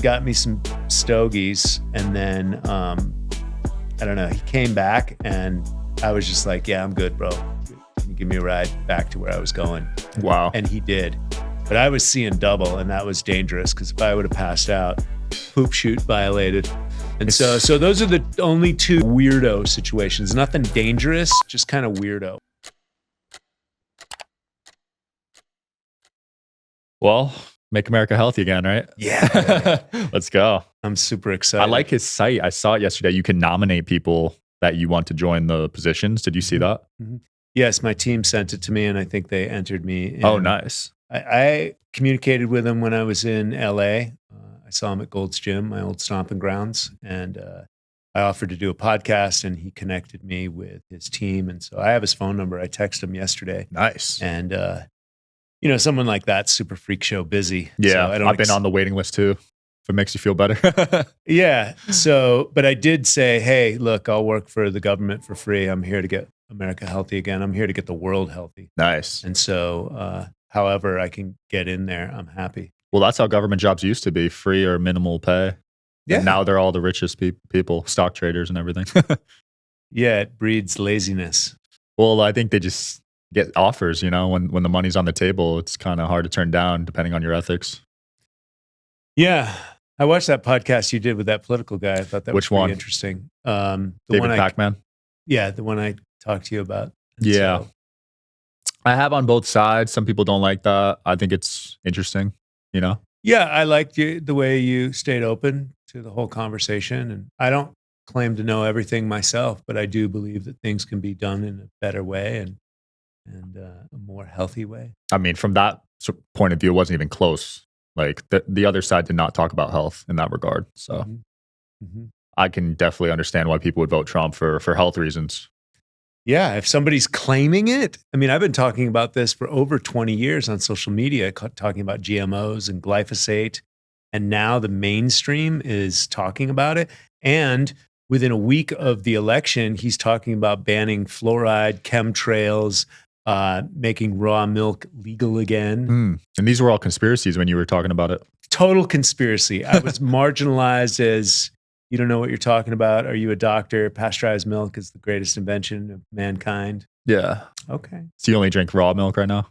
got me some stogies, and then I don't know, he came back and I was just like, yeah, I'm good, bro. Can you give me a ride back to where I was going? Wow. And he did. But I was seeing double, and that was dangerous because if I would have passed out, poop chute violated. And so those are the only two weirdo situations. Nothing dangerous, just kind of weirdo. Well, make America healthy again, right? Yeah. Let's go. I'm super excited. I like his site. I saw it yesterday. You can nominate people that you want to join the positions. Did you see that? Mm-hmm. Yes, my team sent it to me, and I think they entered me in. Oh, nice. I communicated with him when I was in LA. I saw him at Gold's Gym, my old stomping grounds, and I offered to do a podcast, and he connected me with his team. And so I have his phone number. I texted him yesterday. Nice. And, someone like that's super freak show busy. Yeah, so I've been on the waiting list too, if it makes you feel better. Yeah. So, but I did say, hey, look, I'll work for the government for free. I'm here to get America healthy again. I'm here to get the world healthy. Nice. And so, however I can get in there, I'm happy. Well, that's how government jobs used to be, free or minimal pay. Yeah. And now they're all the richest people, stock traders and everything. Yeah, it breeds laziness. Well, I think they just get offers, when the money's on the table, it's kind of hard to turn down depending on your ethics. Yeah. I watched that podcast you did with that political guy. I thought that was pretty interesting. David Pacman? Yeah, the one I talked to you about. Yeah. So, I have on both sides. Some people don't like that. I think it's interesting, Yeah, I liked the way you stayed open to the whole conversation. And I don't claim to know everything myself, but I do believe that things can be done in a better way and a more healthy way. I mean, from that point of view, it wasn't even close. Like the other side did not talk about health in that regard. So I can definitely understand why people would vote Trump for health reasons. Yeah, if somebody's claiming it. I mean, I've been talking about this for over 20 years on social media, talking about GMOs and glyphosate. And now the mainstream is talking about it. And within a week of the election, he's talking about banning fluoride, chemtrails, making raw milk legal again. And these were all conspiracies when you were talking about it. Total conspiracy. I was marginalized as, you don't know what you're talking about. Are you a doctor? Pasteurized milk is the greatest invention of mankind. Yeah. Okay. So you only drink raw milk right now?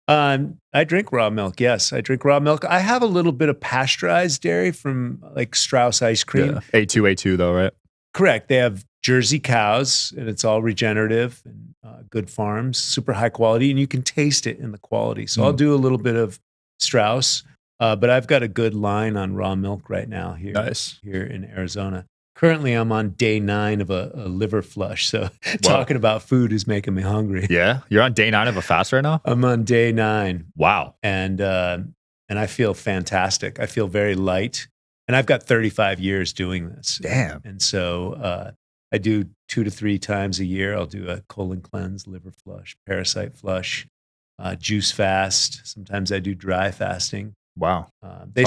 I drink raw milk. Yes, I drink raw milk. I have a little bit of pasteurized dairy from like Strauss ice cream. Yeah. A2 though, right? Correct. They have Jersey cows, and it's all regenerative and good farms, super high quality, and you can taste it in the quality. So I'll do a little bit of Strauss, but I've got a good line on raw milk right now here, here in Arizona. Currently, I'm on day 9 of a liver flush. So talking about food is making me hungry. Yeah, you're on day 9 of a fast right now? I'm on day 9. Wow. And I feel fantastic. I feel very light. And I've got 35 years doing this. Damn. And so I do 2 to 3 times a year. I'll do a colon cleanse, liver flush, parasite flush, juice fast. Sometimes I do dry fasting. Wow. They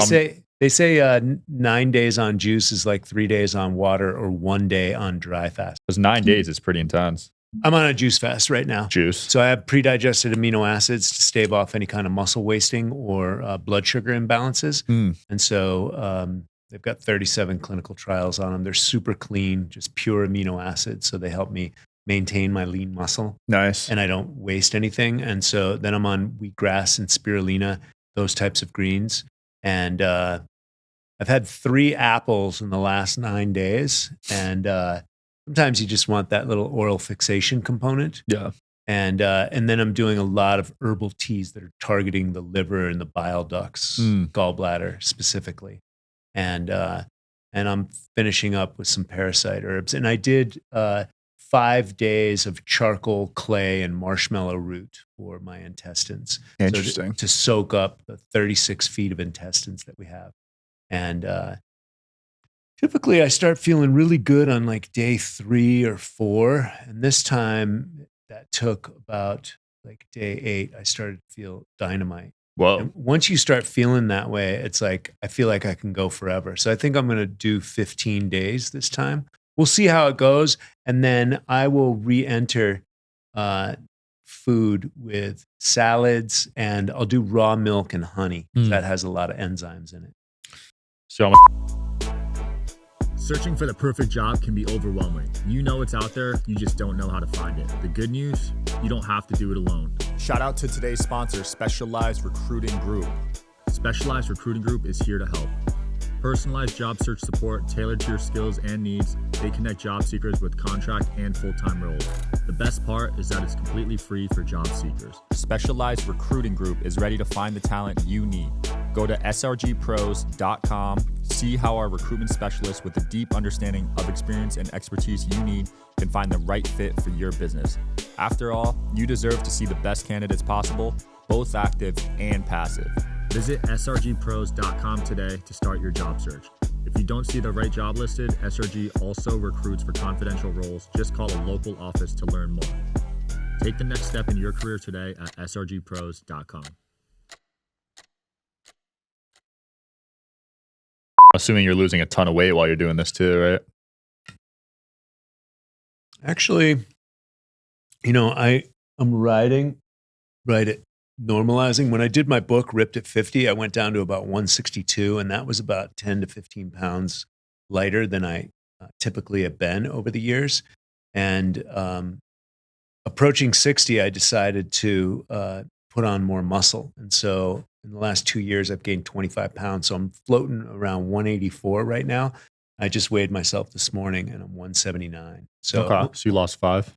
say 9 days on juice is like 3 days on water or 1 day on dry fast. Because 9 days is pretty intense. I'm on a juice fast right now. Juice. So I have pre-digested amino acids to stave off any kind of muscle wasting or blood sugar imbalances. And so they've got 37 clinical trials on them. They're super clean, just pure amino acids. So they help me maintain my lean muscle. Nice. And I don't waste anything. And so then I'm on wheatgrass and spirulina, those types of greens. And I've had 3 apples in the last 9 days. And sometimes you just want that little oral fixation component. Yeah. And then I'm doing a lot of herbal teas that are targeting the liver and the bile ducts, gallbladder specifically. And I'm finishing up with some parasite herbs. And I did 5 days of charcoal, clay, and marshmallow root for my intestines. Interesting. So to soak up the 36 feet of intestines that we have. And typically I start feeling really good on like day 3 or 4. And this time that took about like day 8, I started to feel dynamite. Whoa. And once you start feeling that way, it's like, I feel like I can go forever. So I think I'm going to do 15 days this time. We'll see how it goes. And then I will re-enter food with salads, and I'll do raw milk and honey. That has a lot of enzymes in it. So Searching for the perfect job can be overwhelming. You know it's out there, you just don't know how to find it. The good news, you don't have to do it alone. Shout out to today's sponsor, Specialized Recruiting Group. Specialized Recruiting Group is here to help. Personalized job search support tailored to your skills and needs. They connect job seekers with contract and full-time roles. The best part is that it's completely free for job seekers. Specialized Recruiting Group is ready to find the talent you need. Go to srgpros.com, see how our recruitment specialists with a deep understanding of experience and expertise you need can find the right fit for your business. After all, you deserve to see the best candidates possible, both active and passive. Visit srgpros.com today to start your job search. If you don't see the right job listed, SRG also recruits for confidential roles. Just call a local office to learn more. Take the next step in your career today at srgpros.com. assuming you're losing a ton of weight while you're doing this too, right? Actually, I'm right at normalizing. When I did my book, Ripped at 50, I went down to about 162, and that was about 10 to 15 pounds lighter than I typically have been over the years. And approaching 60, I decided to put on more muscle. And so in the last 2 years, I've gained 25 pounds. So I'm floating around 184 right now. I just weighed myself this morning and I'm 179. So, okay. So you lost 5?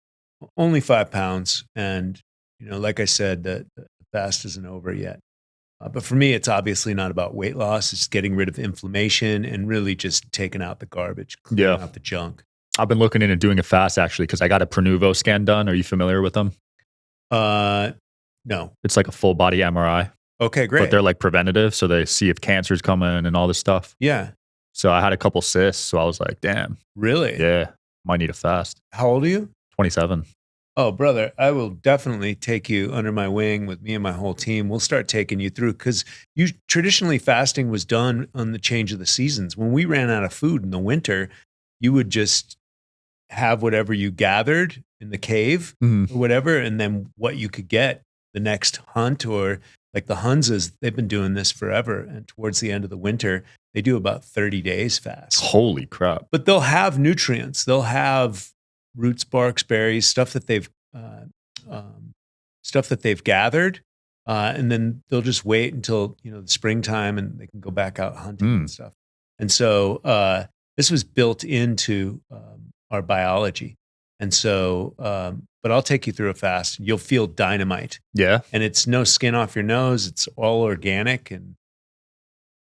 Only 5 pounds. And, like I said, the fast isn't over yet. But for me, it's obviously not about weight loss. It's getting rid of inflammation and really just taking out the garbage, cleaning out the junk. I've been looking into doing a fast actually because I got a Pronuvo scan done. Are you familiar with them? No. It's like a full body MRI. Okay, great. But they're like preventative. So they see if cancer's coming and all this stuff. Yeah. So I had a couple cysts. So I was like, damn. Really? Yeah. Might need a fast. How old are you? 27. Oh, brother, I will definitely take you under my wing with me and my whole team. We'll start taking you through because traditionally fasting was done on the change of the seasons. When we ran out of food in the winter, you would just have whatever you gathered in the cave or whatever, and then what you could get the next hunt, or like the Hunzas, they've been doing this forever. And towards the end of the winter, they do about 30 days fast. Holy crap. But they'll have nutrients. They'll have roots, barks, berries, stuff that they've gathered, and then they'll just wait until the springtime and they can go back out hunting and stuff. And so this was built into our biology. And so, but I'll take you through a fast. You'll feel dynamite. Yeah, and it's no skin off your nose. It's all organic, and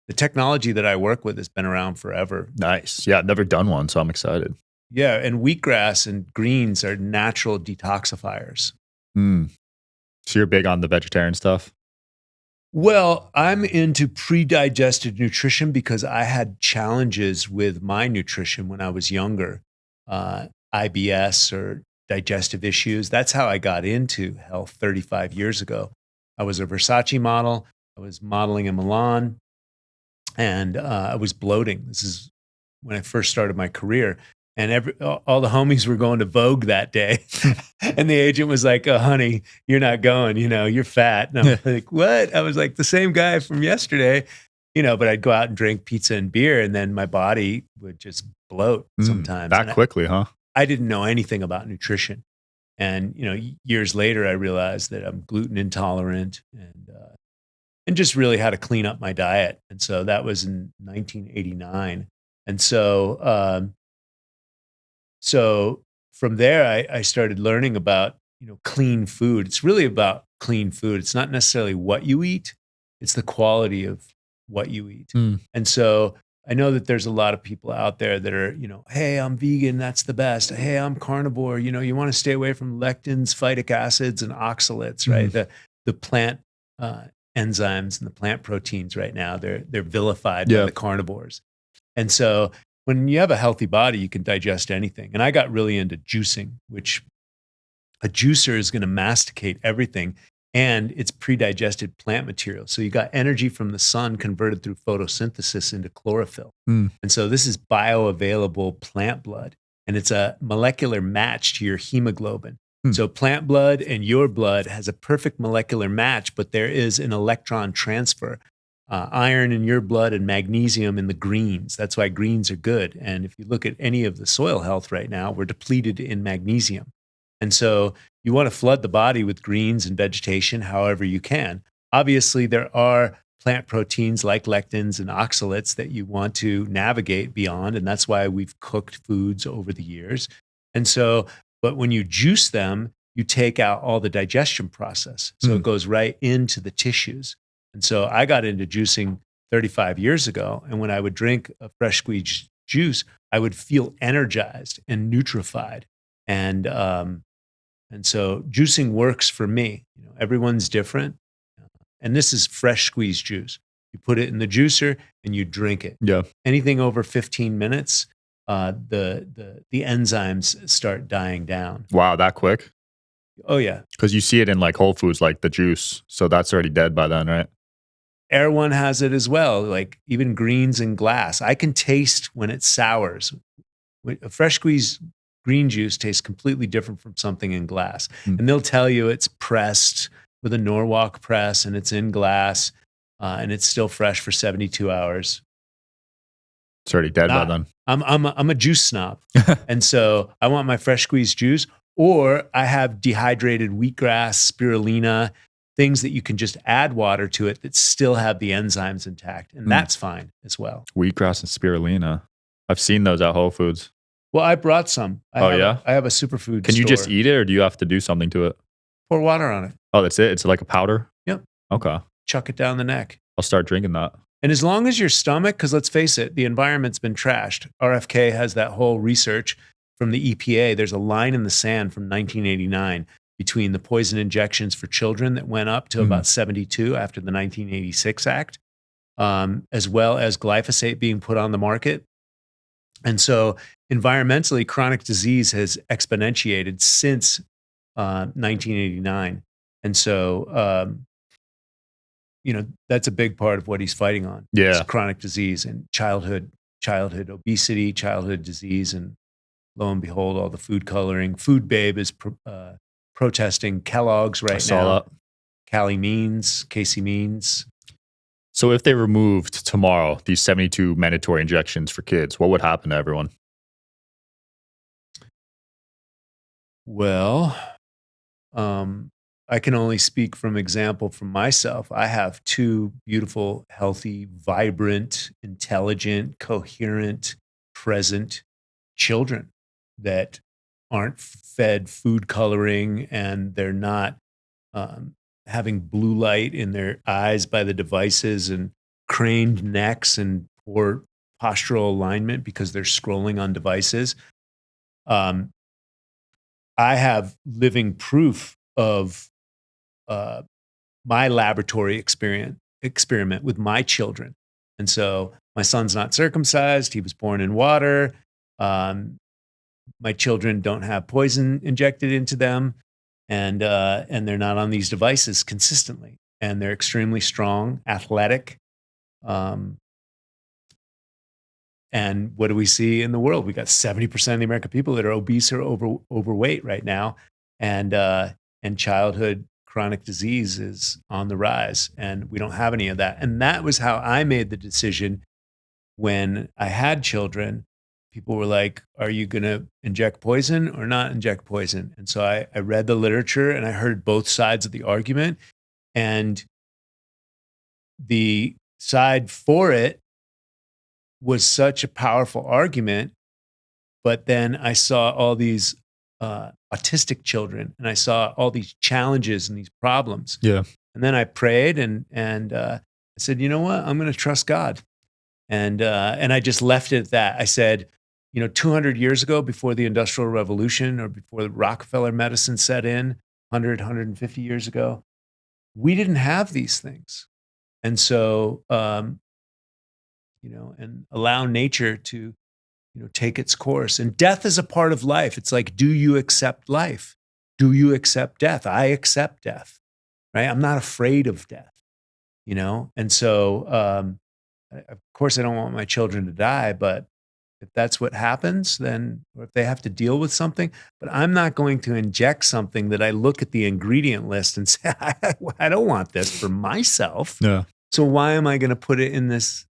the technology that I work with has been around forever. Nice. Yeah, I've never done one, so I'm excited. Yeah, and wheatgrass and greens are natural detoxifiers. So you're big on the vegetarian stuff? Well, I'm into pre-digested nutrition because I had challenges with my nutrition when I was younger, IBS or digestive issues. That's how I got into health 35 years ago. I was a Versace model. I was modeling in Milan, and I was bloating. This is when I first started my career. And all the homies were going to Vogue that day. And the agent was like, "Oh, honey, you're not going, you're fat." And I'm like, "What?" I was like, the same guy from yesterday, but I'd go out and drink pizza and beer, and then my body would just bloat sometimes. That quickly, huh? I didn't know anything about nutrition. And, years later, I realized that I'm gluten intolerant and just really had to clean up my diet. And so that was in 1989. And so from there, I started learning about, clean food. It's really about clean food. It's not necessarily what you eat. It's the quality of what you eat. And so I know that there's a lot of people out there that are, hey, I'm vegan. That's the best. Hey, I'm carnivore. You want to stay away from lectins, phytic acids, and oxalates, right? The plant enzymes and the plant proteins right now, they're vilified by the carnivores. And so when you have a healthy body, you can digest anything. And I got really into juicing, which a juicer is going to masticate everything, and it's pre-digested plant material. So you got energy from the sun converted through photosynthesis into chlorophyll. And so this is bioavailable plant blood, and it's a molecular match to your hemoglobin. So plant blood and your blood has a perfect molecular match, but there is an electron transfer. iron in your blood and magnesium in the greens. That's why greens are good. And if you look at any of the soil health right now, we're depleted in magnesium. And so you want to flood the body with greens and vegetation however you can. Obviously, there are plant proteins like lectins and oxalates that you want to navigate beyond. And that's why we've cooked foods over the years. And so, but when you juice them, you take out all the digestion process. So it goes right into the tissues. And so I got into juicing 35 years ago. And when I would drink a fresh squeezed juice, I would feel energized and nutrified. And so juicing works for me. Everyone's different. And this is fresh squeezed juice. You put it in the juicer and you drink it. Yeah. Anything over 15 minutes, the enzymes start dying down. Wow, that quick? Oh yeah. Because you see it in like Whole Foods, like the juice. So that's already dead by then, right? Air One has it as well, like even greens in glass. I can taste when it sours. A fresh squeezed green juice tastes completely different from something in glass. And they'll tell you it's pressed with a Norwalk press and it's in glass and it's still fresh for 72 hours. It's already dead by then. I'm a juice snob. And so I want my fresh squeezed juice, or I have dehydrated wheatgrass, spirulina, things that you can just add water to it that still have the enzymes intact. And that's fine as well. Wheatgrass and spirulina. I've seen those at Whole Foods. Well, I brought some. I have a superfood Can you store. just eat it or do you have to do something to it? Pour water on it. Oh, that's it? It's like a powder? Yep. Okay. Chuck it down the neck. I'll start drinking that. And as long as your stomach, because let's face it, the environment's been trashed. RFK has that whole research from the EPA. There's a line in the sand from 1989 between the poison injections for children that went up to about 72 after the 1986 Act, as well as glyphosate being put on the market. And so environmentally, chronic disease has exponentiated since 1989. And so, that's a big part of what he's fighting on. Yeah. Chronic disease and childhood obesity, childhood disease. And lo and behold, all the food coloring. Food Babe is protesting Kellogg's right now. I saw that. Casey Means. So if they removed tomorrow these 72 mandatory injections for kids, what would happen to everyone? Well, I can only speak from example from myself. I have two beautiful, healthy, vibrant, intelligent, coherent, present children that aren't fed food coloring and they're not having blue light in their eyes by the devices and craned necks and poor postural alignment because they're scrolling on devices. I have living proof of my laboratory experiment with my children. And so my son's not circumcised. He was born in water. My children don't have poison injected into them. And they're not on these devices consistently. And they're extremely strong, athletic. And what do we see in the world? We got 70% of the American people that are obese or overweight right now. And childhood chronic disease is on the rise. And we don't have any of that. And that was how I made the decision when I had children. People were like, are you going to inject poison or not inject poison? And so I read the literature and I heard both sides of the argument. And the side for it was such a powerful argument. But then I saw all these autistic children and I saw all these challenges and these problems. Yeah. And then I prayed and I said, you know what? I'm going to trust God. And I just left it at that. I said, 200 years ago, before the Industrial Revolution or before the Rockefeller medicine set in, 150 years ago, we didn't have these things. And so, and allow nature to, take its course. And death is a part of life. It's like, do you accept life? Do you accept death? I accept death, right? I'm not afraid of death, And so, of course, I don't want my children to die, but if that's what happens, then, or if they have to deal with something, but I'm not going to inject something that I look at the ingredient list and say, I don't want this for myself. Yeah. So why am I going to put it in this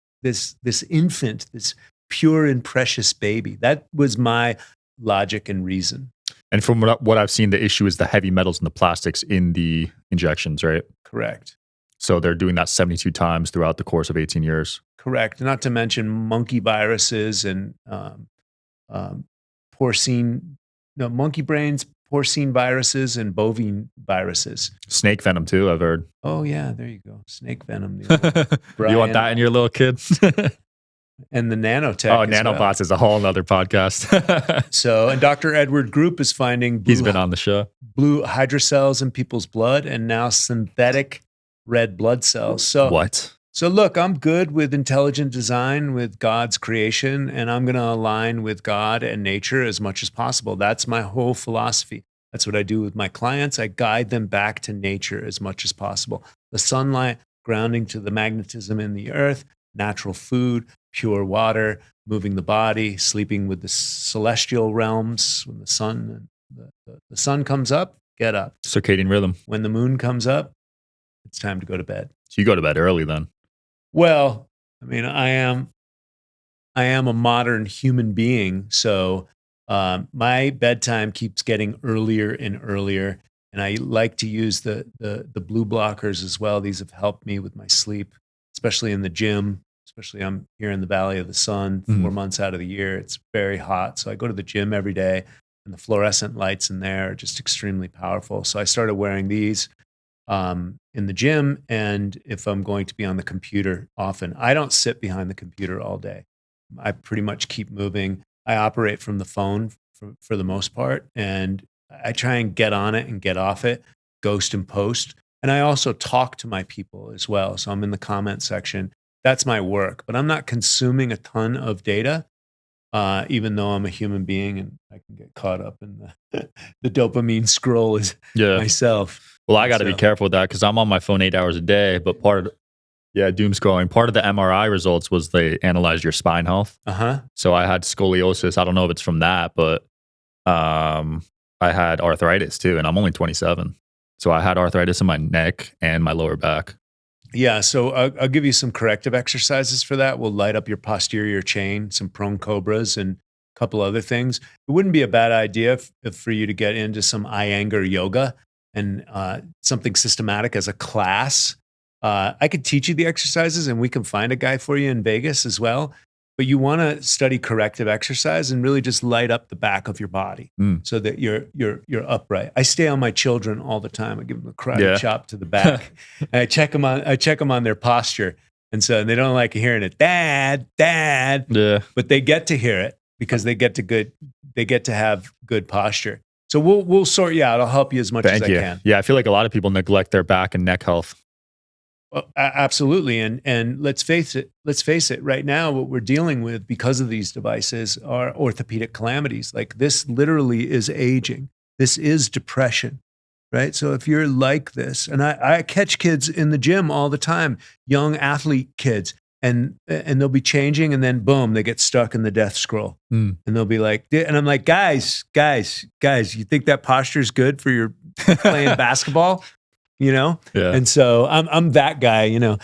infant, this pure and precious baby? That was my logic and reason. And from what I've seen, the issue is the heavy metals and the plastics in the injections, right? Correct. So they're doing that 72 times throughout the course of 18 years. Correct. Not to mention monkey viruses and monkey brains, porcine viruses, and bovine viruses. Snake venom too, I've heard. Oh yeah, there you go. Snake venom. You want that in your little kid? And the nanotech. Oh, nanobots is a whole nother podcast. So, and Dr. Edward Group is finding he's been on the show. Blue hydrocells in people's blood, and now synthetic red blood cells. So what? So look, I'm good with intelligent design, with God's creation, and I'm going to align with God and nature as much as possible. That's my whole philosophy. That's what I do with my clients. I guide them back to nature as much as possible. The sunlight, grounding to the magnetism in the earth, natural food, pure water, moving the body, sleeping with the celestial realms. When the sun comes up, get up. Circadian rhythm. When the moon comes up, it's time to go to bed. So you go to bed early then? Well, I mean, I am a modern human being, so my bedtime keeps getting earlier and earlier, and I like to use the blue blockers as well. These have helped me with my sleep, especially in the gym. Especially I'm here in the Valley of the Sun 4 months out of the year. It's very hot, so I go to the gym every day, and the fluorescent lights in there are just extremely powerful. So I started wearing these in the gym, and if I'm going to be on the computer often. I don't sit behind the computer all day. I pretty much keep moving. I operate from the phone for the most part, and I try and get on it and get off it, ghost and post. And I also talk to my people as well. So I'm in the comment section. That's my work, but I'm not consuming a ton of data, even though I'm a human being and I can get caught up in the dopamine scroll myself. Well, I got to be careful with that because I'm on my phone 8 hours a day, but doom scrolling. Part of the MRI results was they analyzed your spine health. So I had scoliosis. I don't know if it's from that, but I had arthritis too, and I'm only 27. So I had arthritis in my neck and my lower back. Yeah, so I'll give you some corrective exercises for that. We'll light up your posterior chain, some prone cobras, and a couple other things. It wouldn't be a bad idea for you to get into some Iyengar yoga and something systematic as a class. I could teach you the exercises, and we can find a guy for you in Vegas as well. But you want to study corrective exercise and really just light up the back of your body so that you're upright. I stay on my children all the time. I give them a karate chop to the back, and I check them on their posture. And so they don't like hearing it, Dad. Yeah. But they get to hear it because they get to have good posture. So we'll sort you out. I'll help you as much as I can. Yeah, I feel like a lot of people neglect their back and neck health. Well, absolutely. And let's face it, right now, what we're dealing with because of these devices are orthopedic calamities. Like this literally is aging. This is depression, right? So if you're like this, and I catch kids in the gym all the time, young athlete kids, and they'll be changing and then boom, they get stuck in the death scroll. And they'll be like, and I'm like, guys, you think that posture is good for your playing basketball? And so I'm that guy,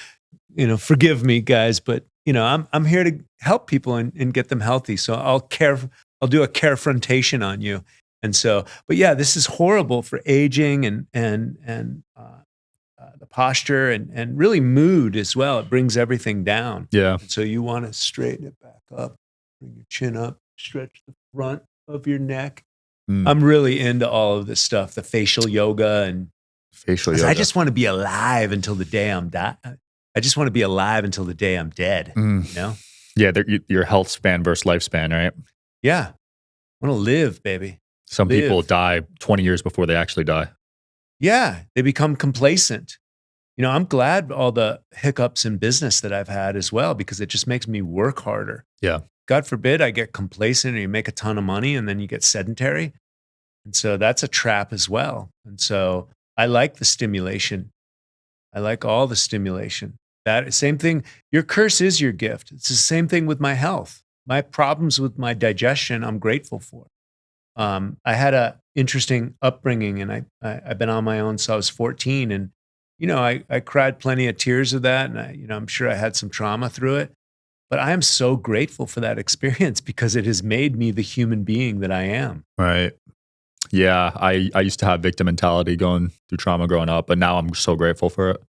forgive me guys, but I'm here to help people and get them healthy. So I'll do a carefrontation on you. And so, but yeah, this is horrible for aging and the posture and really mood as well. It brings everything down. Yeah. And so you want to straighten it back up, bring your chin up, stretch the front of your neck. I'm really into all of this stuff, the facial yoga and facial yoga. I just want to be alive until the day I'm dead. I just want to be alive until the day I'm dead. Yeah, your health span versus lifespan, right? Yeah, I want to live, baby. Some people die 20 years before they actually die. Yeah, they become complacent. I'm glad all the hiccups in business that I've had as well because it just makes me work harder. Yeah. God forbid I get complacent or you make a ton of money and then you get sedentary. And so that's a trap as well. And so I like the stimulation. I like all the stimulation. That same thing. Your curse is your gift. It's the same thing with my health. My problems with my digestion, I'm grateful for. I had a interesting upbringing, and I've been on my own since I was 14. And I cried plenty of tears of that. And I'm sure I had some trauma through it, but I am so grateful for that experience because it has made me the human being that I am. Right. Yeah. I used to have victim mentality going through trauma growing up, but now I'm so grateful for it.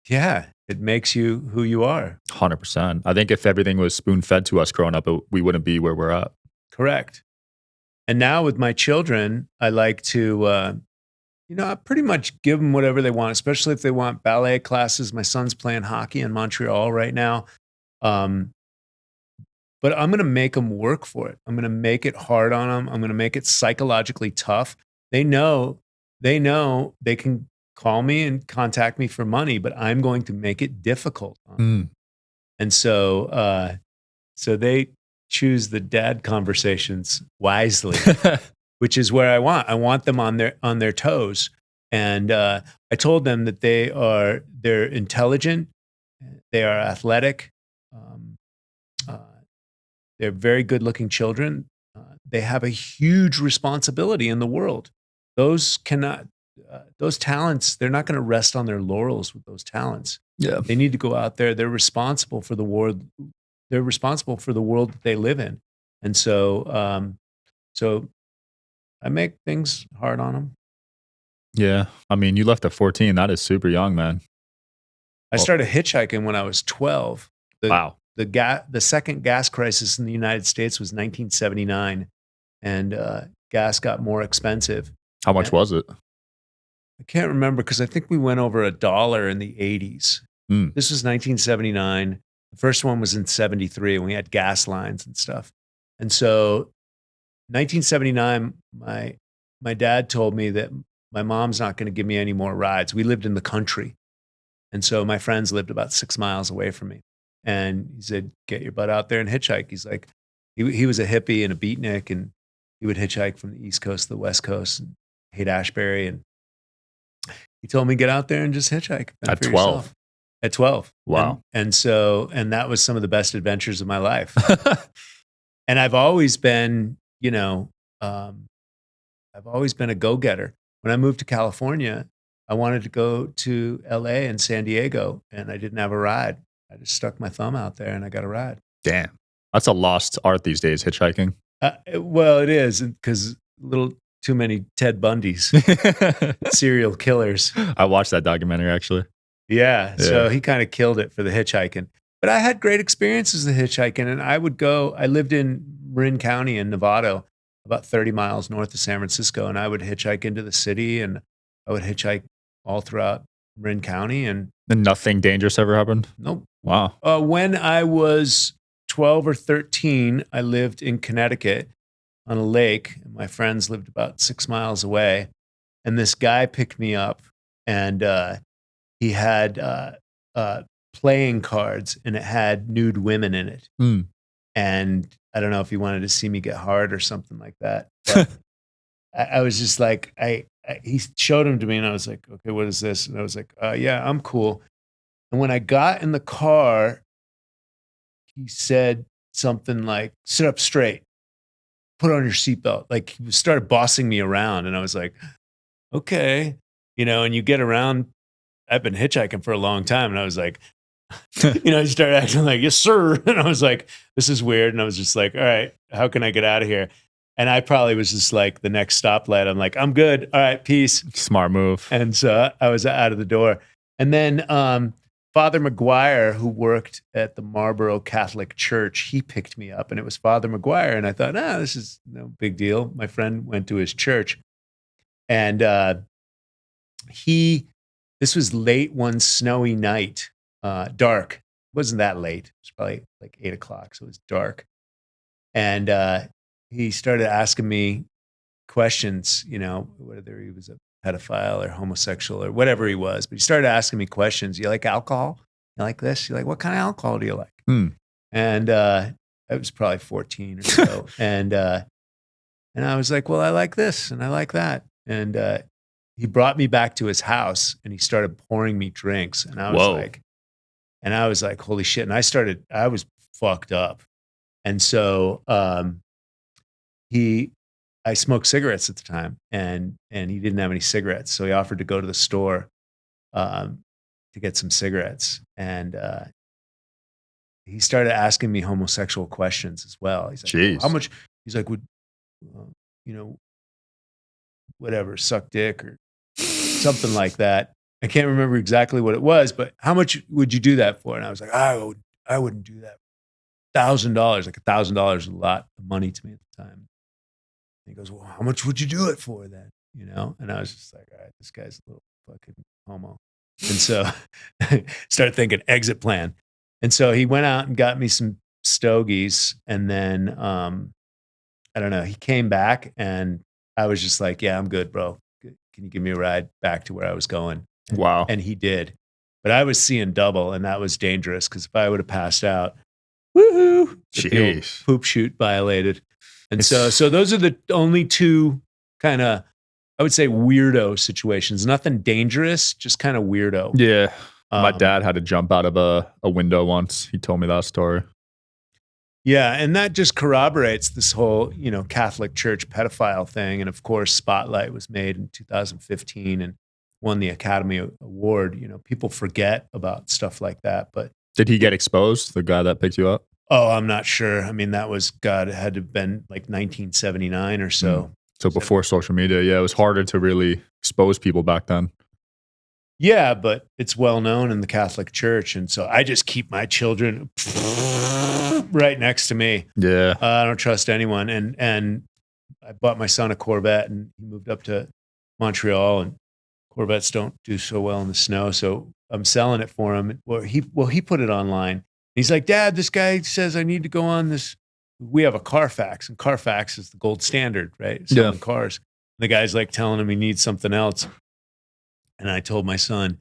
Yeah. It makes you who you are. 100%. I think if everything was spoon fed to us growing up, we wouldn't be where we're at. Correct. And now with my children, I like to, I pretty much give them whatever they want, especially if they want ballet classes. My son's playing hockey in Montreal right now. But I'm going to make them work for it. I'm going to make it hard on them. I'm going to make it psychologically tough. They know they can call me and contact me for money, but I'm going to make it difficult on them. And so they choose the dad conversations wisely, which is where I want them on their toes. And I told them that they're intelligent, they are athletic, they're very good-looking children. They have a huge responsibility in the world. Those talents, they're not going to rest on their laurels with those talents. Yeah. They need to go out there. They're responsible for the world. They're responsible for the world that they live in. And so I make things hard on them. Yeah. I mean, you left at 14. That is super young, man. I started hitchhiking when I was 12. Wow. The second gas crisis in the United States was 1979, and gas got more expensive. How much was it? I can't remember because I think we went over $1 in the 80s. This was 1979. The first one was in 73, and we had gas lines and stuff. And so 1979, my dad told me that my mom's not going to give me any more rides. We lived in the country. And so my friends lived about 6 miles away from me. And he said, get your butt out there and hitchhike. He's like, he was a hippie and a beatnik, and he would hitchhike from the East Coast to the West Coast and Haight-Ashbury. And he told me, get out there and just hitchhike. At 12? At 12. Wow. And that was some of the best adventures of my life. And I've always been, I've always been a go-getter. When I moved to California, I wanted to go to LA and San Diego, and I didn't have a ride. I just stuck my thumb out there and I got a ride. Damn. That's a lost art these days, hitchhiking. Well, it is, because a little too many Ted Bundys, serial killers. I watched that documentary, actually. Yeah. So he kind of killed it for the hitchhiking. But I had great experiences with hitchhiking, and I lived in Marin County in Nevada, about 30 miles north of San Francisco, and I would hitchhike into the city, and I would hitchhike all throughout Marin County. And nothing dangerous ever happened? Nope. Wow. When I was 12 or 13, I lived in Connecticut on a lake, and my friends lived about 6 miles away. And this guy picked me up, and he had playing cards, and it had nude women in it. And I don't know if he wanted to see me get hard or something like that. But I was just like, he showed them to me, and I was like, okay, what is this? And I was like, yeah, I'm cool. And when I got in the car, he said something like, sit up straight, put on your seatbelt. Like, he started bossing me around, and I was like, okay. And you get around, I've been hitchhiking for a long time, and I was like, he started acting like, yes, sir. And I was like, this is weird. And I was just like, all right, how can I get out of here? And I probably was just like the next stoplight. I'm like, I'm good. All right, peace. Smart move. And so I was out of the door. And then Father McGuire, who worked at the Marlboro Catholic Church, he picked me up, and it was Father McGuire. And I thought, this is no big deal. My friend went to his church, and this was late one snowy night, dark. It wasn't that late. It was probably like 8 o'clock, so it was dark. And he started asking me questions, whether he was a pedophile or homosexual or whatever he was. But he started asking me questions. You like alcohol? You like this? You like, what kind of alcohol do you like? And I was probably 14 or so. And I was like, well, I like this and I like that. And he brought me back to his house, and he started pouring me drinks. And I was like, holy shit. And I was fucked up. And so I smoked cigarettes at the time, and he didn't have any cigarettes. So he offered to go to the store to get some cigarettes. And he started asking me homosexual questions as well. He's like, Jeez. how much? He's like, would, whatever, suck dick or something like that. I can't remember exactly what it was, but how much would you do that for? And I was like, I wouldn't do that. $1,000, like $1,000 is a lot of money to me at the time. And he goes, well, how much would you do it for then? And I was just like, all right, this guy's a little fucking homo. And so started thinking exit plan. And so he went out and got me some stogies. And then, I don't know, he came back and I was just like, yeah, I'm good, bro. Can you give me a ride back to where I was going? Wow. And he did. But I was seeing double, and that was dangerous because if I would have passed out, woohoo, the poop chute violated. And so those are the only two kind of, I would say, weirdo situations. Nothing dangerous, just kind of weirdo. Yeah. My dad had to jump out of a window once. He told me that story. Yeah, and that just corroborates this whole, Catholic Church pedophile thing. And of course, Spotlight was made in 2015 and won the Academy Award. People forget about stuff like that. But did he get exposed, the guy that picked you up? Oh, I'm not sure. I mean, that was, God, it had to have been like 1979 or so. So before social media, yeah, it was harder to really expose people back then. Yeah, but it's well known in the Catholic Church. And so I just keep my children right next to me. Yeah. I don't trust anyone. And I bought my son a Corvette and he moved up to Montreal, and Corvettes don't do so well in the snow. So I'm selling it for him. Well, he put it online. He's like, Dad, this guy says I need to go on this. We have a Carfax, and Carfax is the gold standard, right? Selling cars. The guy's like telling him he needs something else. And I told my son,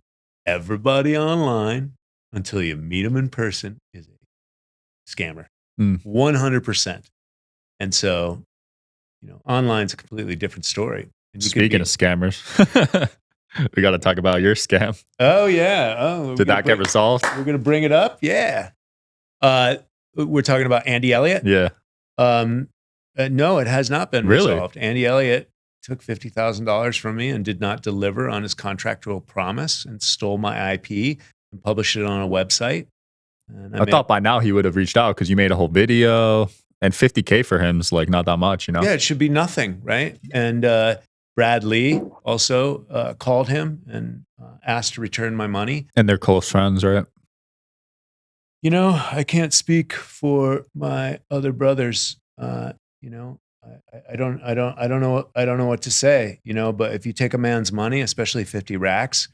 everybody online, until you meet him in person, is a scammer. 100%. And so, online's a completely different story. And speaking of scammers, we got to talk about your scam. Oh, yeah. Oh, did that get resolved? We're going to bring it up? Yeah. We're talking about Andy Elliot? Yeah. No, it has not been really resolved. Andy Elliot took $50,000 from me and did not deliver on his contractual promise and stole my IP and published it on a website. And I thought by now he would have reached out because you made a whole video, and $50K for him is like not that much, Yeah, it should be nothing, right? And Brad Lee also called him and asked to return my money. And they're close friends, right? I can't speak for my other brothers. I don't know what to say, but if you take a man's money, especially 50 racks,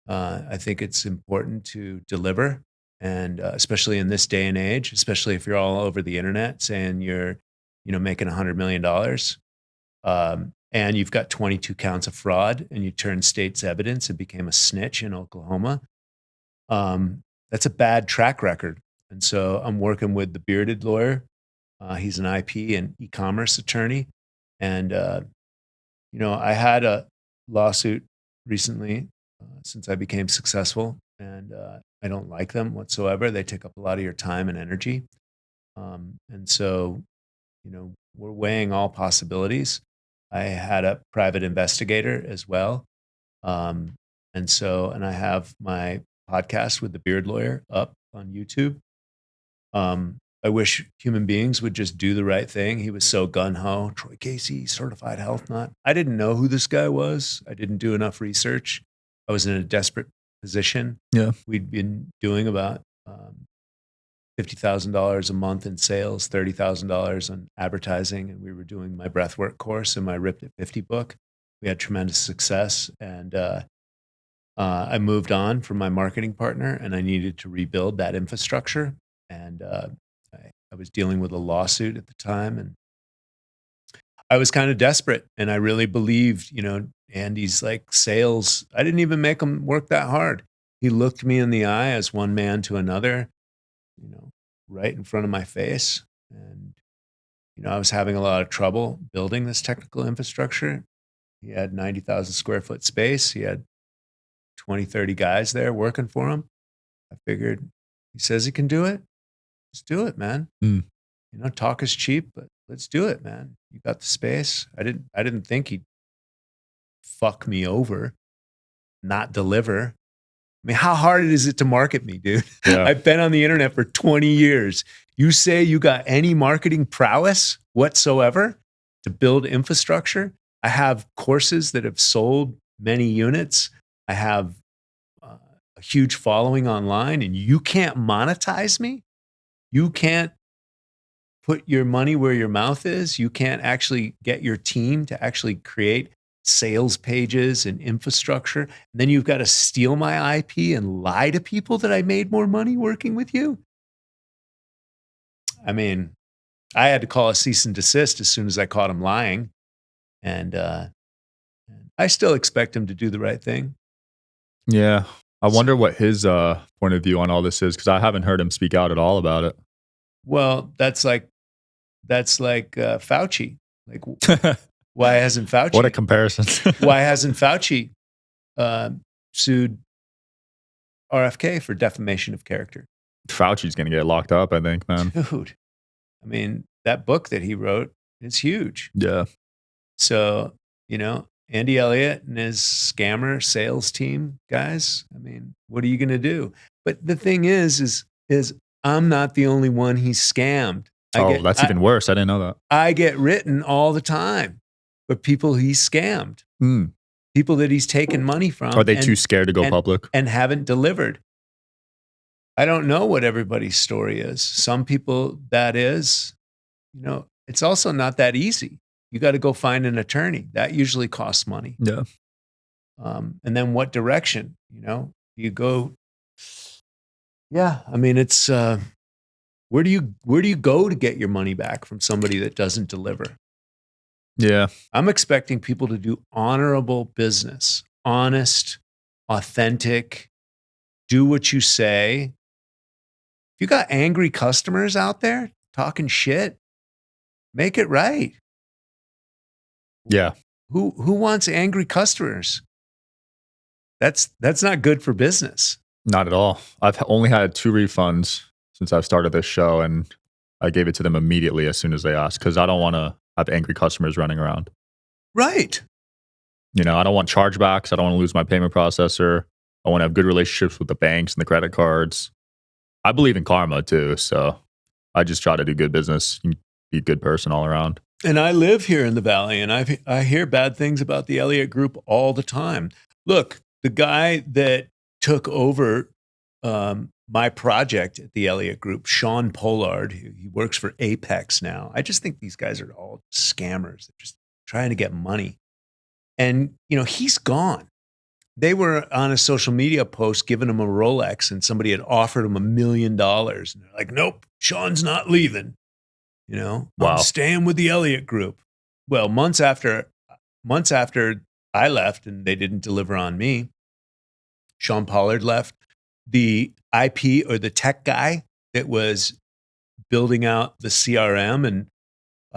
I think it's important to deliver. And especially in this day and age, especially if you're all over the internet saying you're, making $100 million, and you've got 22 counts of fraud, and you turned state's evidence and became a snitch in Oklahoma. That's a bad track record. And so I'm working with the bearded lawyer. He's an IP and e-commerce attorney. And, I had a lawsuit recently since I became successful, and I don't like them whatsoever. They take up a lot of your time and energy. And so, we're weighing all possibilities. I had a private investigator as well. And I have my podcast with the Beard Lawyer up on YouTube. I wish human beings would just do the right thing. He was so gung-ho. Troy Casey, certified health nut. I didn't know who this guy was. I didn't do enough research. I was in a desperate position. Yeah. We'd been doing about $50,000 a month in sales, $30,000 on advertising, and we were doing my breathwork course and my Ripped at 50 book. We had tremendous success, and I moved on from my marketing partner, and I needed to rebuild that infrastructure. And I was dealing with a lawsuit at the time, and I was kind of desperate. And I really believed, Andy's like sales. I didn't even make him work that hard. He looked me in the eye as one man to another, right in front of my face. And, I was having a lot of trouble building this technical infrastructure. He had 90,000 square foot space. He had 20, 30 guys there working for him. I figured he says he can do it. Let's do it, man. Talk is cheap, but let's do it, man. You got the space. I didn't think he'd fuck me over, not deliver. I mean, how hard is it to market me, dude? Yeah. I've been on the internet for 20 years. You say you got any marketing prowess whatsoever to build infrastructure? I have courses that have sold many units. I have a huge following online, and you can't monetize me? You can't put your money where your mouth is? You can't actually get your team to actually create sales pages and infrastructure? And then you've got to steal my IP and lie to people that I made more money working with you? I mean, I had to call a cease and desist as soon as I caught him lying. And I still expect him to do the right thing. Yeah. I wonder what his point of view on all this is, because I haven't heard him speak out at all about it. Well, that's like Fauci. Like, why hasn't Fauci? What a comparison. Why hasn't Fauci sued RFK for defamation of character? Fauci's going to get locked up, I think, man. Dude, I mean, that book that he wrote is huge. Yeah. So, Andy Elliot and his scammer sales team guys, I mean, what are you going to do? But the thing is I'm not the only one he's scammed. That's even worse. I didn't know that. I get written all the time for people he's scammed, people that he's taken money from. Are they too scared to go public? And haven't delivered. I don't know what everybody's story is. Some people that is, it's also not that easy. You got to go find an attorney. That usually costs money. Yeah. And then what direction, you go? Yeah. I mean, it's, where do you go to get your money back from somebody that doesn't deliver? Yeah. I'm expecting people to do honorable business, honest, authentic, do what you say. If you got angry customers out there talking shit, make it right. Yeah. Who wants angry customers? That's not good for business. Not at all. I've only had 2 refunds since I've started this show, and I gave it to them immediately as soon as they asked, because I don't want to have angry customers running around. Right. I don't want chargebacks. I don't want to lose my payment processor. I want to have good relationships with the banks and the credit cards. I believe in karma too, so I just try to do good business, be a good person all around. And I live here in the Valley, and I hear bad things about the Elliot Group all the time. Look, the guy that took over my project at the Elliot Group, Sean Pollard, he works for Apex now. I just think these guys are all scammers. They're just trying to get money. And, he's gone. They were on a social media post giving him a Rolex, and somebody had offered him $1 million. And they're like, nope, Sean's not leaving. Wow. I'm staying with the Elliot Group. Well, months after I left and they didn't deliver on me, Sean Pollard left. The IP or the tech guy that was building out the CRM, and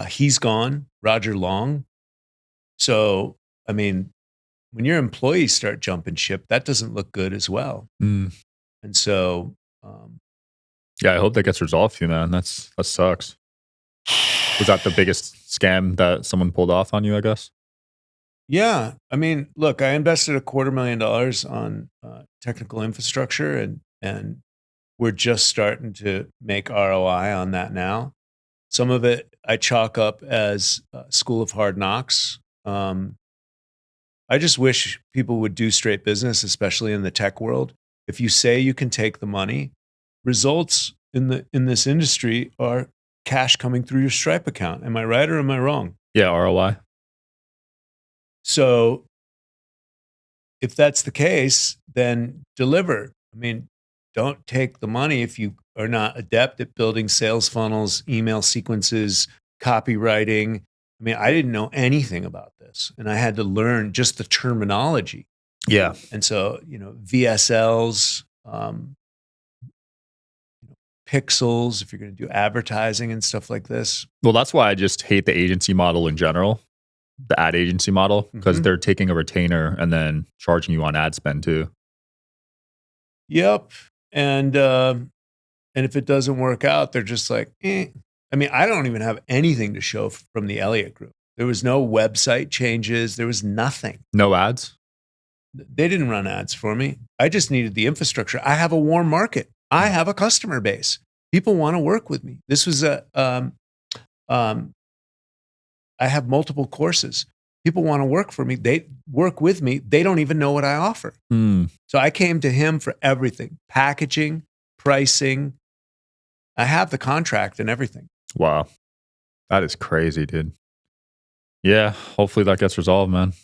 he's gone, Roger Long. So, I mean, when your employees start jumping ship, that doesn't look good as well. And so, yeah, I hope that gets resolved for you, man. That sucks. Was that the biggest scam that someone pulled off on you, I guess? Yeah. I mean, look, I invested $250,000 on technical infrastructure, and we're just starting to make ROI on that now. Some of it I chalk up as School of Hard Knocks. I just wish people would do straight business, especially in the tech world. If you say you can take the money, results in this industry are cash coming through your Stripe account. Am I right or am I wrong? Yeah, ROI. So if that's the case, then deliver. I mean, don't take the money if you are not adept at building sales funnels, email sequences, copywriting. I mean, I didn't know anything about this, and I had to learn just the terminology. Yeah. And so, VSLs, pixels, if you're going to do advertising and stuff like this. Well, that's why I just hate the agency model in general, the ad agency model, because they're taking a retainer and then charging you on ad spend too. Yep. And if it doesn't work out, they're just like, eh. I mean, I don't even have anything to show from the Elliot Group. There was no website changes. There was nothing. No ads? They didn't run ads for me. I just needed the infrastructure. I have a warm market. I have a customer base. People want to work with me. This was I have multiple courses. People want to work for me. They work with me. They don't even know what I offer. So I came to him for everything, packaging, pricing. I have the contract and everything. Wow. That is crazy, dude. Yeah. Hopefully that gets resolved, man.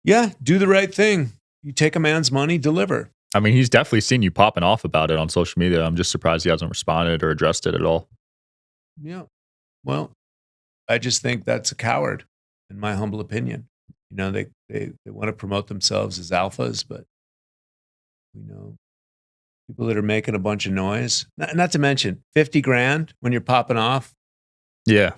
Yeah. Do the right thing. You take a man's money, deliver. I mean, he's definitely seen you popping off about it on social media. I'm just surprised he hasn't responded or addressed it at all. Yeah. Well, I just think that's a coward, in my humble opinion. You know, they want to promote themselves as alphas, but we know people that are making a bunch of noise. Not to mention 50 grand when you're popping off. Yeah.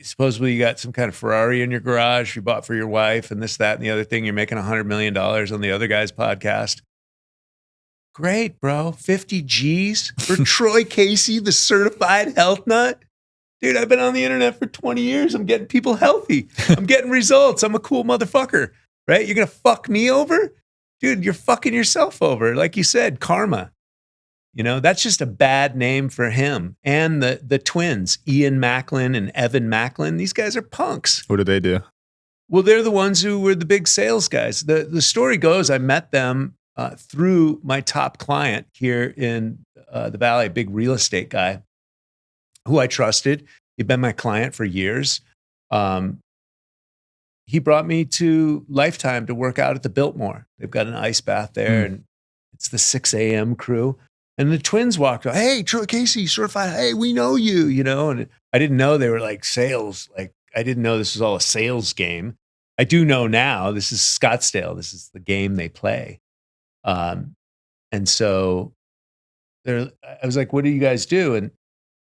Supposedly you got some kind of Ferrari in your garage you bought for your wife and this, that, and the other thing. You're making $100 million on the other guy's podcast. Great, bro. 50 G's for Troy Casey, the certified health nut. Dude, I've been on the internet for 20 years. I'm getting people healthy. I'm getting results. I'm a cool motherfucker, right? You're going to fuck me over? Dude, you're fucking yourself over. Like you said, karma. You know, that's just a bad name for him. And the twins, Ian Macklin and Evan Macklin, these guys are punks. What do they do? Well, they're the ones who were the big sales guys. The story goes, I met them through my top client here in the Valley, a big real estate guy who I trusted. He'd been my client for years. He brought me to Lifetime to work out at the Biltmore. They've got an ice bath there, and it's the 6 a.m. crew. And the twins walked up, hey, Troy Casey, certified, hey, we know you, you know. And I didn't know they were like sales. Like, I didn't know this was all a sales game. I do know now, this is Scottsdale. This is the game they play. And so I was like, what do you guys do? And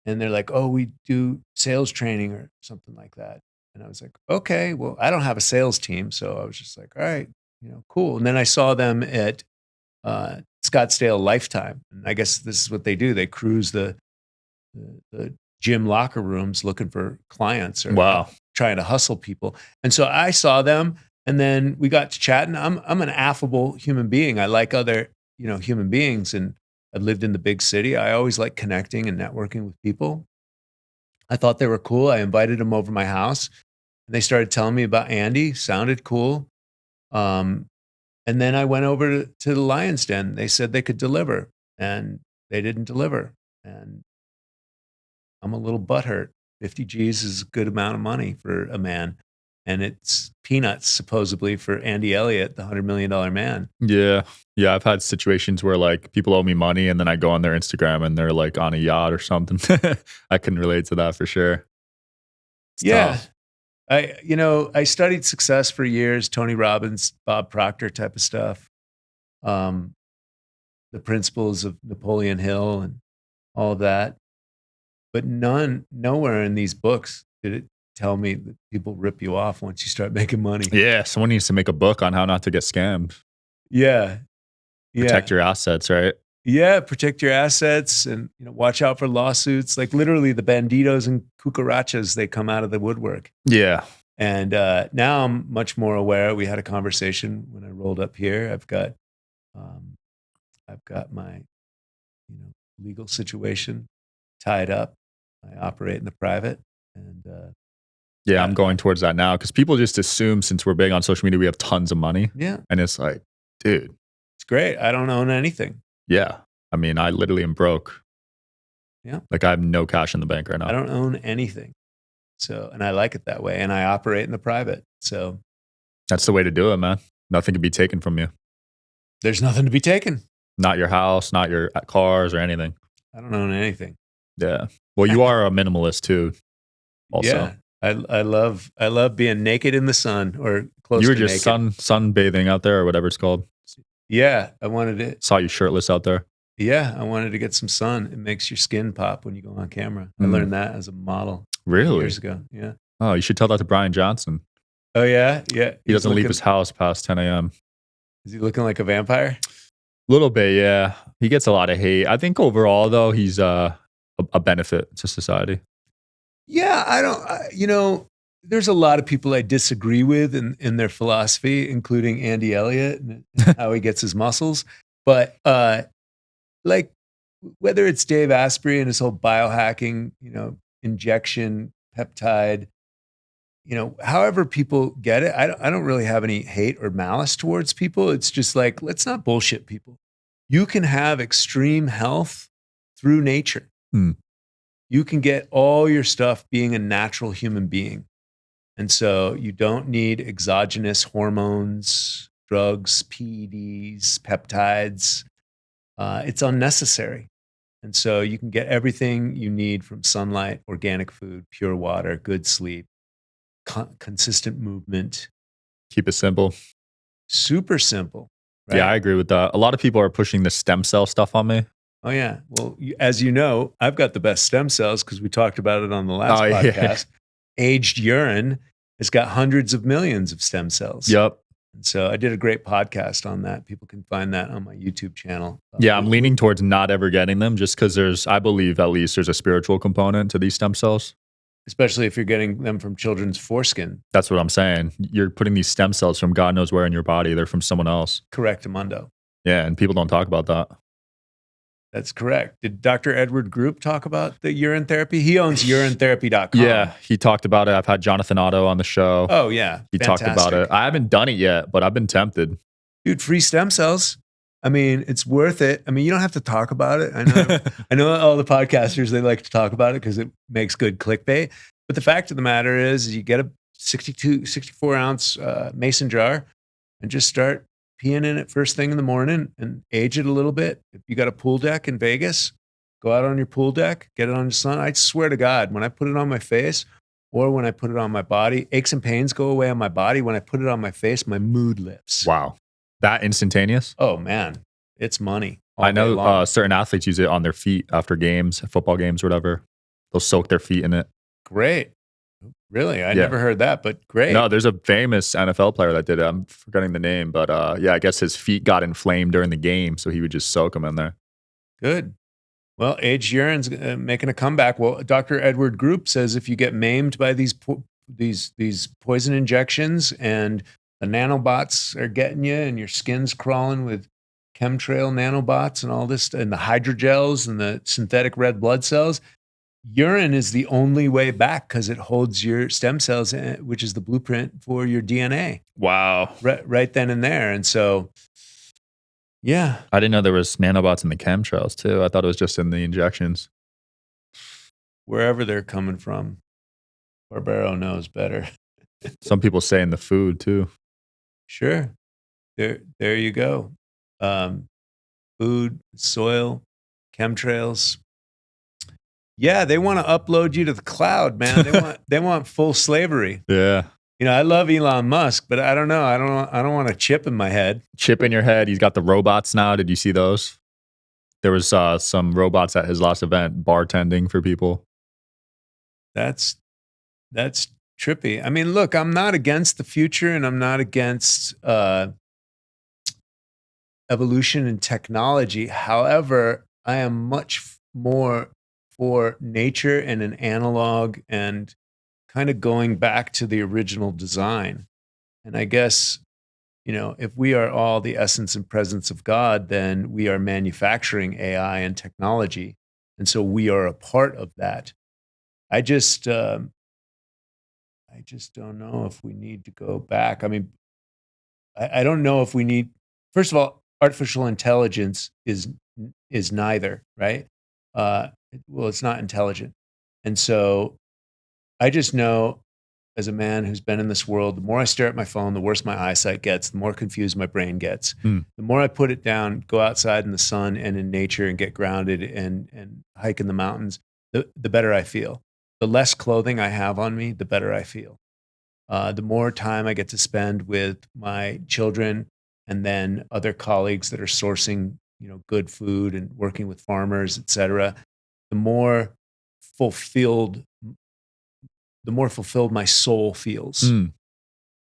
they're like, oh, we do sales training or something like that. And I was like, okay, well, I don't have a sales team. So I was just like, all right, you know, cool. And then I saw them at Scottsdale Lifetime. And I guess this is what they do. They cruise the gym locker rooms looking for clients or trying to hustle people. And so I saw them, and then we got to chatting. I'm an affable human being. I like other, you know, human beings, and I've lived in the big city. I always like connecting and networking with people. I thought they were cool. I invited them over to my house, and they started telling me about Andy. Sounded cool. And then I went over to the Lion's Den. They said they could deliver, and they didn't deliver. And I'm a little butthurt. 50 G's is a good amount of money for a man. And it's peanuts, supposedly, for Andy Elliot, the $100 million man. Yeah. Yeah. I've had situations where like people owe me money and then I go on their Instagram and they're like on a yacht or something. I can relate to that for sure. It's tough. I studied success for years, Tony Robbins, Bob Proctor type of stuff. The principles of Napoleon Hill and all of that. But nowhere in these books did it tell me that people rip you off once you start making money. Yeah. Someone needs to make a book on how not to get scammed. Yeah. Protect your assets, right? Yeah. Protect your assets and, you know, watch out for lawsuits. Like literally the banditos and cucarachas, they come out of the woodwork. Yeah. And now I'm much more aware. We had a conversation when I rolled up here. I've got my, you know, legal situation tied up. I operate in the private, and yeah, I'm going towards that now because people just assume since we're big on social media, we have tons of money. Yeah. And it's like, dude, it's great. I don't own anything. Yeah. I mean, I literally am broke. Yeah. Like I have no cash in the bank right now. I don't own anything. So, and I like it that way. And I operate in the private. So that's the way to do it, man. Nothing can be taken from you. There's nothing to be taken. Not your house, not your cars or anything. I don't own anything. Yeah. Well, you are a minimalist too. Also. Yeah. I love being naked in the sun or close to naked. You were just sunbathing out there or whatever it's called. Yeah. I wanted it. Saw you shirtless out there. Yeah. I wanted to get some sun. It makes your skin pop when you go on camera. I learned that as a model. Really? Years ago. Yeah. Oh, you should tell that to Brian Johnson. Oh, yeah? Yeah. He doesn't leave his house past 10 a.m. Is he looking like a vampire? A little bit, yeah. He gets a lot of hate. I think overall, though, he's a benefit to society. Yeah, there's a lot of people I disagree with in their philosophy, including Andy Elliot and how he gets his muscles. But like whether it's Dave Asprey and his whole biohacking, injection, peptide, however people get it, I don't really have any hate or malice towards people. It's just like, let's not bullshit people. You can have extreme health through nature. You can get all your stuff being a natural human being. And so you don't need exogenous hormones, drugs, PEDs, peptides. It's unnecessary. And so you can get everything you need from sunlight, organic food, pure water, good sleep, consistent movement. Keep it simple. Super simple. Right? Yeah, I agree with that. A lot of people are pushing the stem cell stuff on me. Oh, yeah. Well, as you know, I've got the best stem cells because we talked about it on the last podcast. Yeah. Aged urine has got hundreds of millions of stem cells. Yep. And so I did a great podcast on that. People can find that on my YouTube channel. Yeah, I'm leaning towards not ever getting them just because I believe at least there's a spiritual component to these stem cells. Especially if you're getting them from children's foreskin. That's what I'm saying. You're putting these stem cells from God knows where in your body. They're from someone else. Correctamundo. Yeah, and people don't talk about that. That's correct. Did Dr. Edward Group talk about the urine therapy? He owns urinetherapy.com. Yeah, he talked about it. I've had Jonathan Otto on the show. Oh, yeah. He talked about it. I haven't done it yet, but I've been tempted. Dude, free stem cells. I mean, it's worth it. I mean, you don't have to talk about it. I know all the podcasters, they like to talk about it because it makes good clickbait. But the fact of the matter is you get a 64 ounce mason jar and just start peeing in it first thing in the morning and age it a little bit. If you got a pool deck in Vegas, go out on your pool deck, get it on your sun. I swear to God, when I put it on my face or when I put it on my body, aches and pains go away on my body. When I put it on my face, my mood lifts. Wow. That instantaneous? Oh, man. It's money. I know certain athletes use it on their feet after games, football games, or whatever. They'll soak their feet in it. Great. Really? I never heard that, but great. No, there's a famous NFL player that did it. I'm forgetting the name, but yeah, I guess his feet got inflamed during the game, so he would just soak them in there. Good. Well, aged urine's making a comeback. Well, Dr. Edward Group says if you get maimed by these poison injections and the nanobots are getting you and your skin's crawling with chemtrail nanobots and all this, and the hydrogels and the synthetic red blood cells, urine is the only way back because it holds your stem cells, which is the blueprint for your DNA. Wow. Right then and there. And so, yeah. I didn't know there was nanobots in the chemtrails too. I thought it was just in the injections. Wherever they're coming from, Barbaro knows better. Some people say in the food too. Sure. There you go. Food, soil, chemtrails. Yeah, they want to upload you to the cloud, man. They want full slavery. Yeah. I love Elon Musk, but I don't know. I don't want a chip in my head. Chip in your head. He's got the robots now. Did you see those? There was some robots at his last event bartending for people. That's trippy. I mean, look, I'm not against the future and I'm not against evolution and technology. However, I am much more for nature and an analog and kind of going back to the original design. And I guess, if we are all the essence and presence of God, then we are manufacturing AI and technology. And so we are a part of that. I just don't know if we need to go back. I mean, I don't know if we need, first of all, artificial intelligence is neither, right? Well, it's not intelligent. And so I just know as a man who's been in this world, the more I stare at my phone, the worse my eyesight gets, the more confused my brain gets. The more I put it down, go outside in the sun and in nature and get grounded and hike in the mountains, the better I feel. The less clothing I have on me, the better I feel. The more time I get to spend with my children and then other colleagues that are sourcing, good food and working with farmers, et cetera, the more fulfilled my soul feels.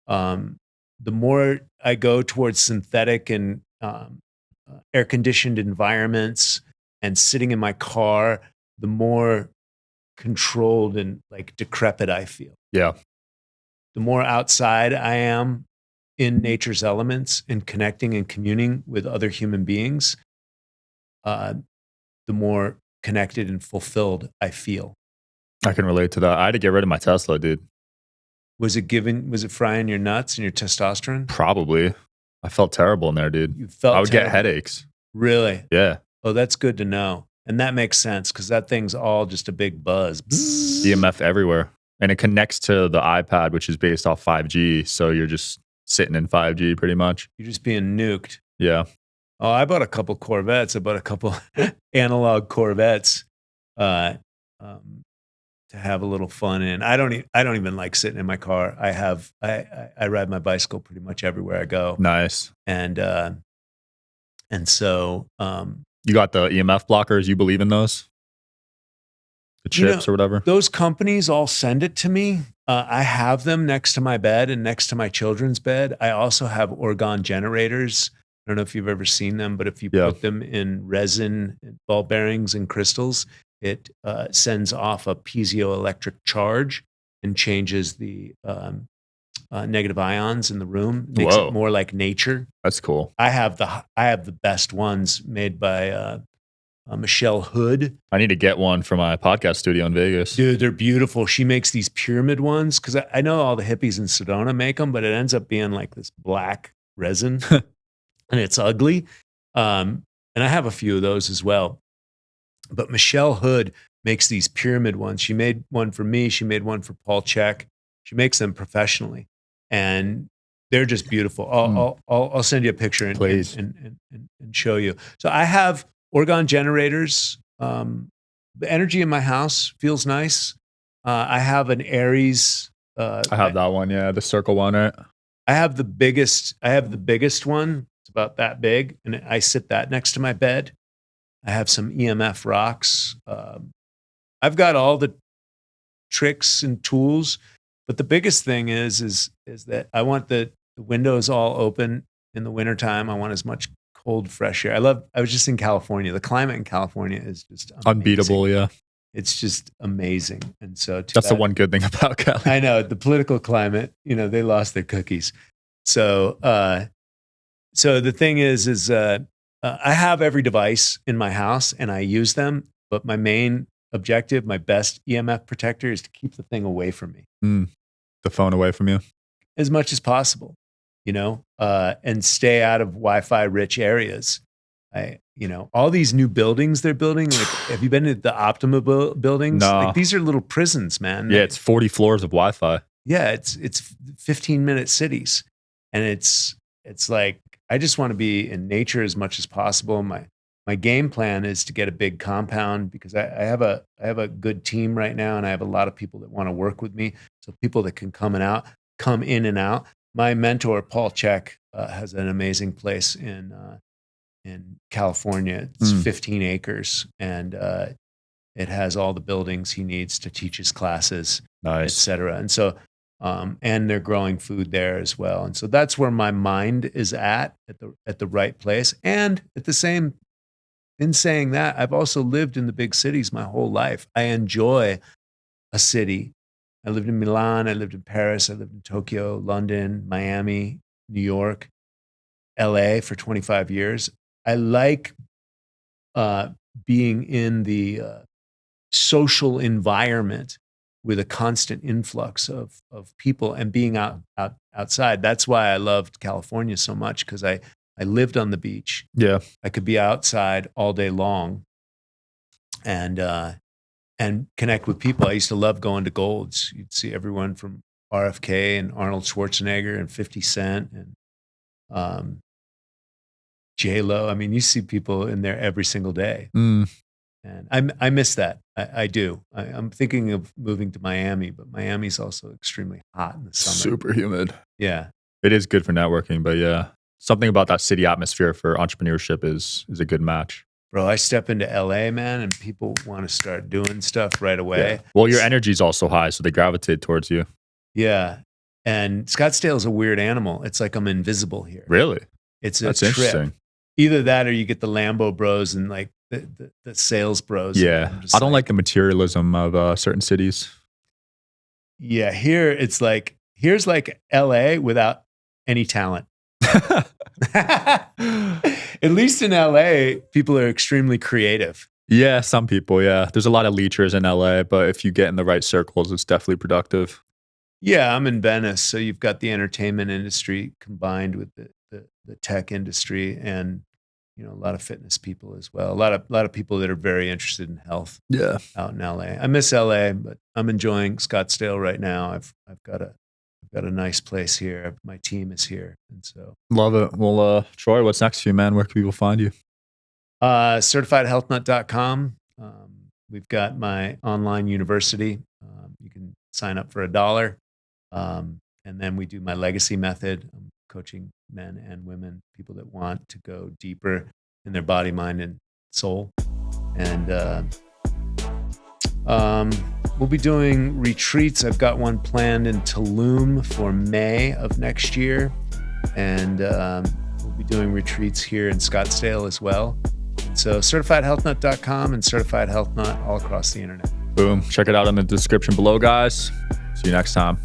The more I go towards synthetic and air-conditioned environments and sitting in my car, the more controlled and like decrepit I feel. Yeah. the more outside I am in nature's elements and connecting and communing with other human beings, the more connected and fulfilled I feel. I can relate to that. I had to get rid of my Tesla, dude. Was it frying your nuts and your testosterone? Probably. I felt terrible in there, dude. You felt I would terrible. get headaches. Really? Yeah. Oh, that's good to know. And that makes sense because that thing's all just a big buzz. EMF everywhere. And it connects to the iPad, which is based off 5G. So you're just sitting in 5G pretty much. You're just being nuked. Yeah. Oh, I bought a couple Corvettes. I bought a couple analog Corvettes to have a little fun in. I don't even like sitting in my car. I ride my bicycle pretty much everywhere I go. Nice. And so you got the EMF blockers. You believe in those? The chips or whatever? Those companies all send it to me. I have them next to my bed and next to my children's bed. I also have orgone generators. I don't know if you've ever seen them, but if you put them in resin, ball bearings, and crystals, it sends off a piezoelectric charge and changes the negative ions in the room. Makes it more like nature. That's cool. I have the best ones made by Michelle Hood. I need to get one for my podcast studio in Vegas. Dude, they're beautiful. She makes these pyramid ones because I know all the hippies in Sedona make them, but it ends up being like this black resin and it's ugly. And I have a few of those as well. But Michelle Hood makes these pyramid ones. She made one for me. She made one for Paul Check. She makes them professionally, and they're just beautiful. I'll send you a picture and show you. So I have orgone generators. The energy in my house feels nice. I have an Aries. I have that one. Yeah, the circle one, right? I have the biggest one. It's about that big, and I sit that next to my bed. I have some EMF rocks. I've got all the tricks and tools, but the biggest thing is that I want the windows all open in the wintertime. I want as much cold, fresh air. I was just in California. The climate in California is just amazing. Unbeatable, yeah. It's just amazing. And so that's the one good thing about Cali. I know, the political climate, they lost their cookies. So the thing is I have every device in my house and I use them, but my main objective, my best EMF protector is to keep the thing away from me. The phone away from you? As much as possible, and stay out of Wi-Fi rich areas. All these new buildings they're building, like, have you been to the Optima buildings? No. Like, these are little prisons, man. Yeah, it's 40 floors of Wi-Fi. Yeah, it's 15-minute cities. And it's like, I just want to be in nature as much as possible. My game plan is to get a big compound because I have a good team right now, and I have a lot of people that want to work with me. So people that can come in and out. My mentor Paul Check has an amazing place in California. It's 15 acres, and it has all the buildings he needs to teach his classes, et cetera. And so. And they're growing food there as well. And so that's where my mind is at the right place. And in saying that, I've also lived in the big cities my whole life. I enjoy a city. I lived in Milan, I lived in Paris, I lived in Tokyo, London, Miami, New York, LA for 25 years. I like being in the social environment with a constant influx of people and being outside. That's why I loved California so much, because I lived on the beach. Yeah. I could be outside all day long and connect with people. I used to love going to Gold's. You'd see everyone from RFK and Arnold Schwarzenegger and 50 Cent and J-Lo. I mean, you see people in there every single day. And I miss that. I do. I'm thinking of moving to Miami, but Miami's also extremely hot in the summer. Super humid. Yeah. It is good for networking, but yeah, something about that city atmosphere for entrepreneurship is a good match. Bro, I step into LA, man, and people want to start doing stuff right away. Yeah. Well, your energy is also high, so they gravitate towards you. Yeah. And Scottsdale is a weird animal. It's like I'm invisible here. Really? That's trip. Interesting. Either that or you get the Lambo bros and like the sales bros. Yeah. I don't like the materialism of certain cities. Yeah. Here, it's like, here's like LA without any talent. At least in LA, people are extremely creative. Yeah, some people, yeah. There's a lot of leechers in LA, but if you get in the right circles, it's definitely productive. Yeah, I'm in Venice, so you've got the entertainment industry combined with the tech industry, and a lot of fitness people as well. A lot of people that are very interested in health. Yeah, out in LA. I miss LA, but I'm enjoying Scottsdale right now. I've got a nice place here. My team is here, and so love it. Well, Troy, what's next for you, man? Where can people find you? CertifiedHealthNut.com. We've got my online university. You can sign up for $1. And then we do my legacy method. I'm coaching men and women, people that want to go deeper in their body, mind, and soul. And we'll be doing retreats. I've got one planned in Tulum for May of next year. And we'll be doing retreats here in Scottsdale as well. And so CertifiedHealthNut.com and Certified Health Nut all across the internet. Boom. Check it out in the description below, guys. See you next time.